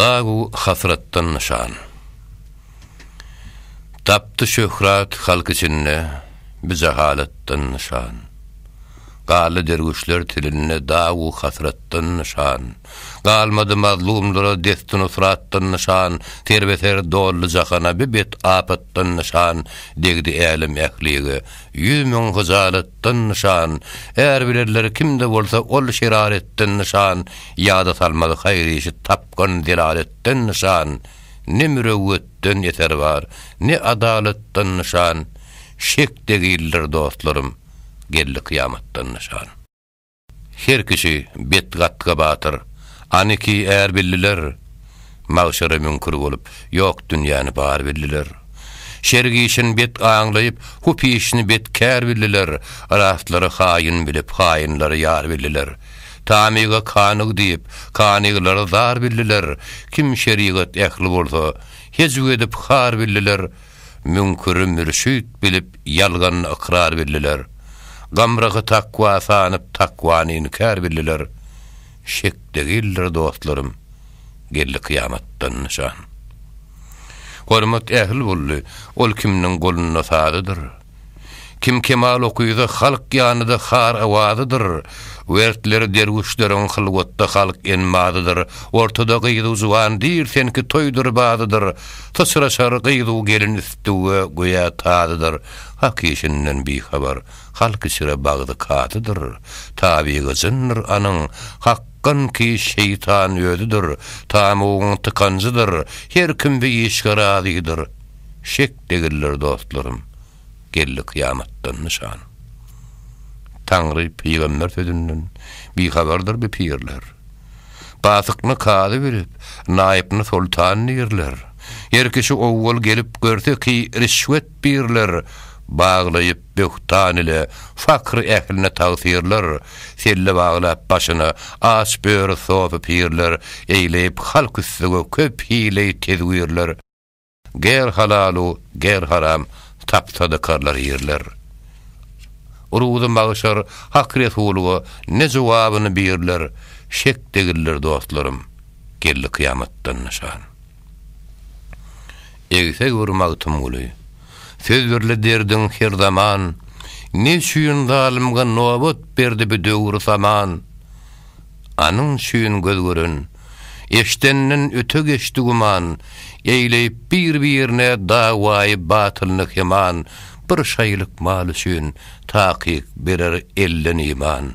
Dagu hasrattan nişan. Taptı şöhrat halk içinde bize halattan nişan. Galı dervişler tilinne dagu hasrattan nişan. Galmadı mazlumlara destin usrattan nişan. Terbeter dollu zakana bibet apattan nişan. Degdi elim ehliği yüzmün hızalattan nişan. Eğer bilirler kimde olsa ol şiraretten nişan. Yada salmadı hayri işi tapkan dilaletten nişan. Ne mürevvetten yeter var, ne adalettan nişan. Şek degiller dostlarım, gelli kıyamattan nişan. Her kişi bet gatka batır, aniki eğer billiler, mağşara münkür olup, yok dünyanı bağır billiler. Şergi işin bet ağlayıp, hupi işini bet kær billiler, rastları hain bilip, hainları yar billiler. Tamiga kanıg deyip, kanıgları zar billiler. Kim şerigat ehli bolsa, hezü edip har billiler. Münkürü mürşid bilip, yalgan ikrar billiler. Gamrağı takva sanıp, takvani inkar billiler. Şek degiller dostlarım, gelli kıyamattan nişan. Hormat ehli bolly, ol kimnin goluna sadıdır. Kim kemal okuyda halk yanıda har avadıdır. Wertleri dervişlerin hılgotda halk enmadıdır. Ortada gıydı uzvan dir senki toydur badıdır. Tasıra şar gıydı gelin üstüge güya tadıdır. Hak işinden bir haber halk içire bağdı katıdır. Tabi gızınır anın hakkın ki şeytan ödüdür. Tamuğun tıkancıdır. Her kim bir iş karadidir. Şek degiller dostlarım, gelli kıyamattan nişan. Tanrı peygamber sözünden bir haberdir bir pirler. Basıkны kadı verip, naipni sultan nirler. Her kişi oğul gelip görse ki rişvet birler. Bağlayıp bühtan ile fakr ehline tavsirler. Selle bağlayıp başına aç böğrü sofu pirler. Eyleyip halk üstüge köp hileyi tezvirler. Ger halalu, ger haram tapsadıkarlar yerler. Urudun bağışar hak resuluğa ne cevabını birler. Şek degiller dostlarım, gelli kıyamattan nişan. Egse vurmağıtım ulu, söz verle derdin her zaman. Ne şuyun zalimga nobut berdi bir döwür zaman. Anın şuyun göz görün, eştennin öte geçti guman. Eyleyip bir-birine davayı batıllık yaman. Bir şaylık malı şuyun takik birer ellen iman.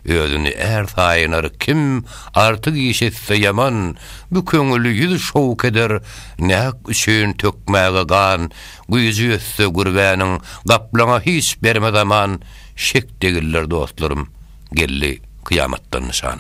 Özünü er sayınar kim artık işetse yaman. Bu köngülü yüz şovuk eder näk üçin tökmäge gan. Güýjü össe gurbäniň gaplaňa hiç berme zaman. Şek degiller dostlarım, gelli kıyamattan nişan.